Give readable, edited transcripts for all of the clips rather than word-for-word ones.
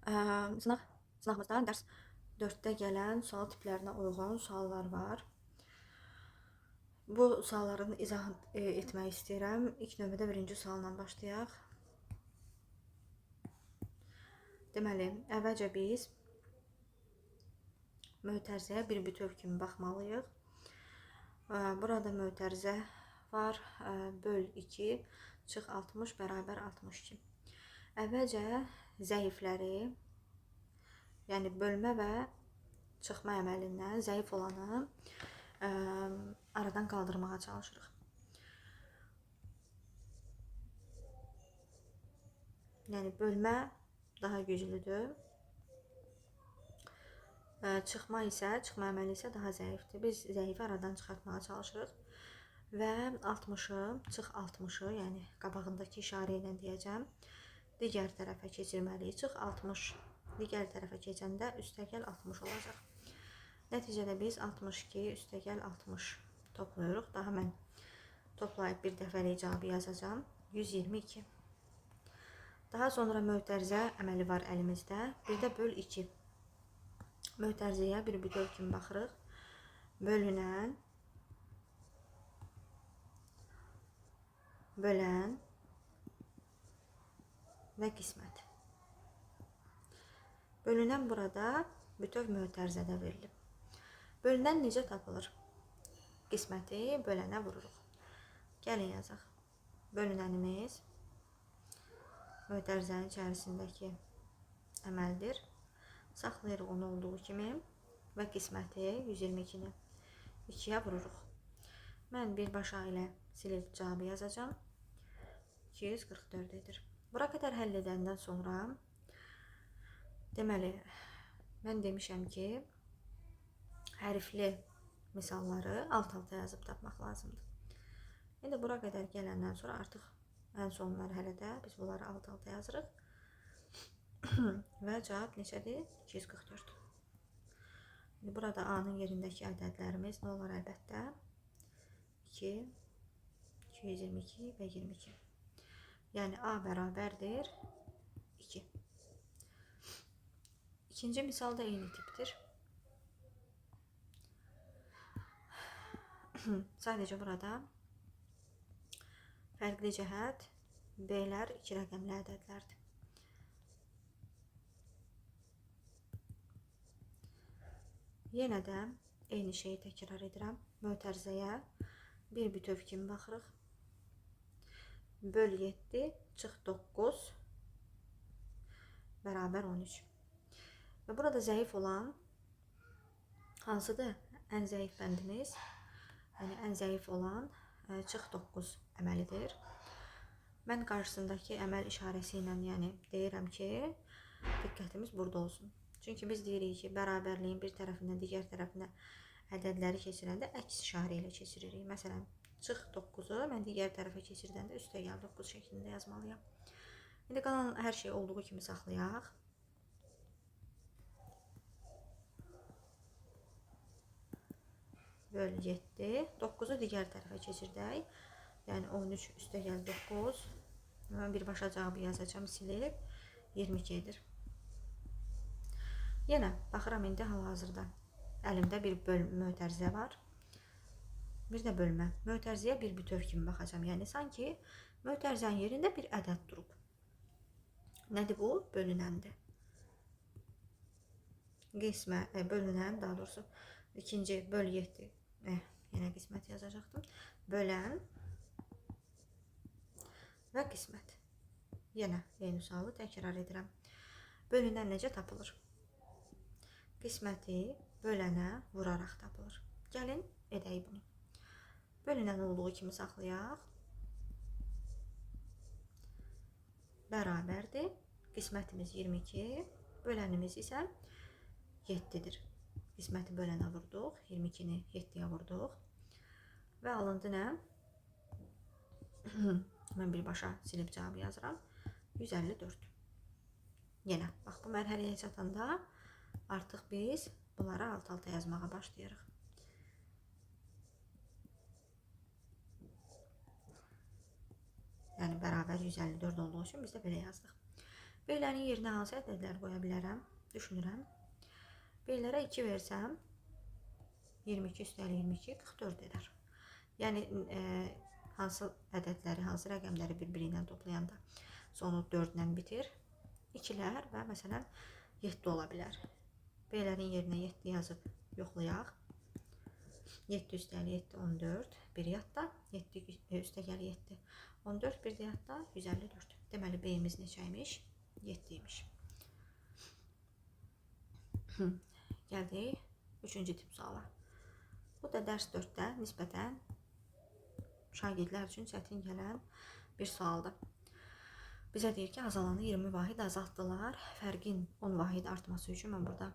Sınağımızda dərs 4-də gələn sual tiplərinə uyğun suallar var. Bu sualların izahını etmək istəyirəm. İlk növbədə birinci sualla başlayaq. Deməli, əvvəlcə biz mötərizəyə bir bütöv kimi baxmalıyıq. Burada mötərizə var. Böl 2 çıx 60 bərabər 62. Əvvəlcə zəifləri, yəni bölmə və çıxma əməlindən zəif olanı aradan qaldırmağa çalışırıq. Yəni bölmə daha güclüdür. Çıxma əməli isə daha zəifdir. Biz zəifi aradan çıxartmağa çalışırıq. Və 60-ı, çıx 60-ı, yəni qabağındakı işarə ilə deyəcəm, digər tərəfə keçirməliyik. Çıx 60 digər tərəfə keçəndə üstəgəl 60 olacaq. Nəticədə biz 62 üstəgəl 60 toplayırıq. Daha mən toplayıb bir dəfəlik cavabı yazacağım. 122. Daha sonra mötərizə əməli var əlimizdə. Bir də böl 2. Mötərizəyə bir bütöv kimi baxırıq. Bölünən, bölən və qismət. Bölünən burada bütöv mötərizədə verilib. Bölünən necə tapılır? Qisməti bölənə vururuq. Gəlin yazaq. Bölünənimiz mötərizənin içərisindəki əməldir. Saxlayırıq onu olduğu kimi və qisməti 122-ni 2-yə vururuq. Mən birbaşa ilə silib cavabı yazacağım. 244 edir. Bura qədər həll edəndən sonra deməli, mən demişəm ki, hərfli misalları alt-alta yazıb tapmaq lazımdır. İndi bura qədər gələndən sonra artıq ən son mərhələdə biz bunları alt-alta yazırıq. Və cavab neçədir? 244. Burada A-nın yerindəki ədədlərimiz nə olar əlbəttə? 2, 222 və 22. Yəni A bərabərdir 2. İkinci misal da eyni tipdir. Sadəcə burada fərqli cəhət B-lər 2 rəqəmli ədədlərdir. Yenə də eyni şeyi təkrar edirəm. Mötərizəyə bir bütöv kimi baxırıq. Böl 7 çıx 9 bərabər 13. Və burada zəif olan hansıdır? Ən zəif bəndimiz, yəni ən zəif olan çıx 9 əməlidir. Mən qarşısındakı əməl işarəsi ilə yəni deyirəm ki, diqqətimiz burada olsun. Çünki biz deyirik ki, bərabərliyin bir tərəfindən digər tərəfinə ədədləri keçirəndə əks işarə ilə keçiririk. Məsələn, çıx 9-u mən digər tərəfə keçirdəndə üstəgəl 9 şəklində yazmalıyam. İndi qalan hər şey olduğu kimi saxlayaq. Böl 7. 9-u digər tərəfə keçirdək. Yəni 13 üstəgəl 9. Mən birbaşa cavabı yazacağım, silib 22 edir. Yenə baxıram indi hal-hazırda. Əlimdə bir mötərizə var. Bir də bölmə. Mötərizəyə bir bütöv kimi baxacağım. Yəni sanki mötərizənin yerində bir ədəd durub. Nədir bu? Bölünəndir. Bölünən, daha doğrusu ikinci böl 7. Yenə qismət yazacaqdım. Bölən və qismət. Yenə eyni sualı təkrar edirəm. Bölünən necə tapılır? Qisməti bölənə vuraraq tapılır. Gəlin edək bunu. Bölünən olduğu kimi saxlayaq. Bərabərdir. Qismətimiz 22, bölənimiz isə 7-dir. Qisməti bölənə vurduq, 22-ni 7-yə vurduq. Və alındı nə? Mən birbaşa silib cavabı yazıram. 154. Yenə, bax bu mərhələyə çatanda artıq biz bunları alt-alta yazmağa başlayırıq. Yəni bərabər 154 olduğu üçün biz də belə yazdıq. B-lərin yerinə hansı ədədlər qoya bilərəm? Düşünürəm. B-lərə 2 versəm 22 üstəlik 22 44 edər. Yəni hansı ədədləri, hansı rəqəmləri bir-biri ilə toplayanda sonu 4 ilə bitir? 2-lər və məsələn 7 ola bilər. B-lərin yerinə 7 yazıb yoxlayaq. 7 üstəlik 7 14, bir yadda 7 üstəgəl 7 14, bir də yadda 154. Deməli B-imiz neçəymiş? 7 imiş. Gəldik 3-cü tip suala. Bu da dərs 4-də nisbətən şagirdlər üçün çətin gələn bir sualdır. Bizə deyir ki, azalanı 20 vahid azaltdılar. Fərqin 10 vahid artması üçün mən burada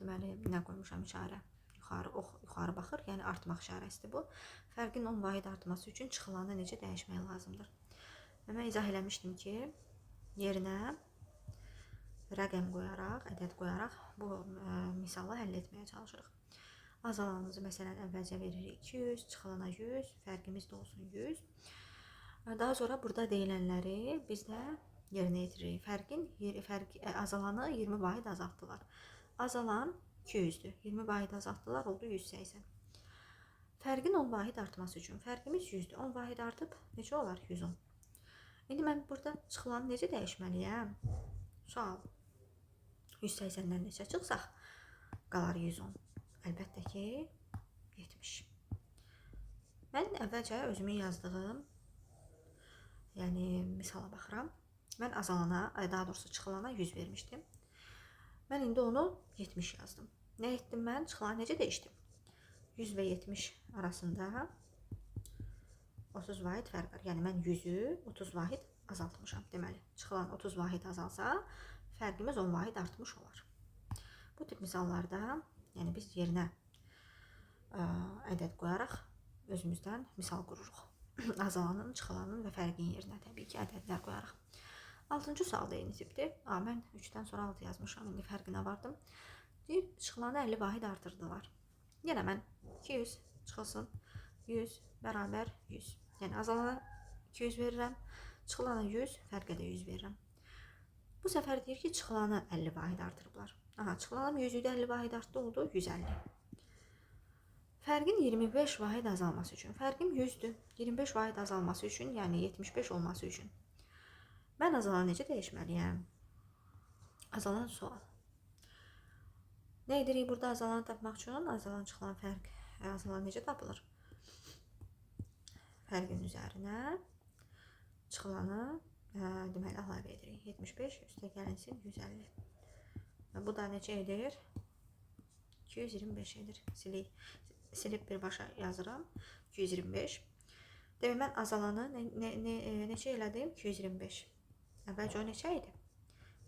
deməli nə qoymuşam işarə? Yuxarı baxır, yəni artmaq işarəsidir bu. Fərqin 10 vahid artması üçün çıxılanı necə dəyişmək lazımdır? Və mən izah eləmişdim ki, yerinə rəqəm qoyaraq, ədəd qoyaraq bu misalı həll etməyə çalışırıq. Azalanımızı məsələn əvvəlcə veririk 200, çıxılana 100, fərqimiz də olsun 100. Daha sonra burada deyilənləri biz də yerinə yetiririk. Azalanı 20 vahid azaltdılar. Azalan 200'dür. 20 vahid azaltdılar, oldu 180. Fərqin 10 vahid artması üçün fərqimiz 100'dür. 10 vahid artıb necə olar? 110. İndi mən burada çıxılanı necə dəyişməliyəm? Sual. 180'dən neçə çıxsaq qalar 110. Əlbəttə ki 70. Mən əvvəlcə özümün yazdığım, yəni misala baxıram. Mən azalana, daha doğrusu çıxılana 100 vermişdim. Mən indi onu 70 yazdım. Nə etdim mən? Çıxılanı necə dəyişdim? 100 və 70 arasında 30 vahid fərq var. Yəni mən 100'ü 30 vahid azaltmışam. Deməli, çıxılan 30 vahid azalsa, fərqimiz 10 vahid artmış olar. Bu tip misallarda, yəni biz yerinə ədəd qoyaraq özümüzdən misal qururuq. Azalanın, çıxılanın və fərqin yerinə təbii ki, ədədlər qoyarıq. 6-cı sual da eyni tipdir. Mən 3-dən sonra 6 yazmışam, indi fərqinə vardım. Deyir, çıxılanı 50 vahid artırdılar. Yenə mən 200 çıxılsın, 100 bərabər 100. Yəni azalana 200 verirəm, çıxılana 100, fərqə də 100 verirəm. Bu səfər deyir ki, çıxılanı 50 vahid artırıblar. Çıxılanım 100'ü 50 vahid artdı, oldu 150. Fərqin 25 vahid azalması üçün. Fərqim 100'dür. 25 vahid azalması üçün, yəni 75 olması üçün. Mən azalanı necə dəyişməliyəm? Azalan sual. Nə edirik burada azalanı tapmaq üçün? Azalan çıxılan fərq. Azalan necə tapılır? Fərqin üzərinə çıxılanı deməli əlavə edirik. 75 üstə gəlinsin 150. Bu da necə edir? 225 edir. Silib birbaşa yazıram. 225. Demək mən azalanı neçə elədim? 225. Əvvəlcə o neçə idi?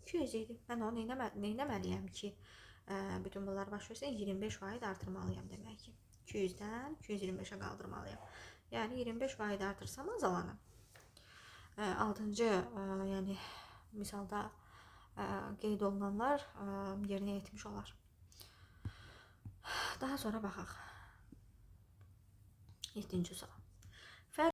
200 idi. Mən onu neynəməliyəm ki, bütün bunlar baş versin, 25 vahid artırmalıyam demək ki. 200'dən 225'ə qaldırmalıyam. Yəni 25 vahid artırsam azalanı. 6-cı yəni misalda qeyd olunanlar yerinə yetmiş olar. Daha sonra baxaq. 7-ci sual.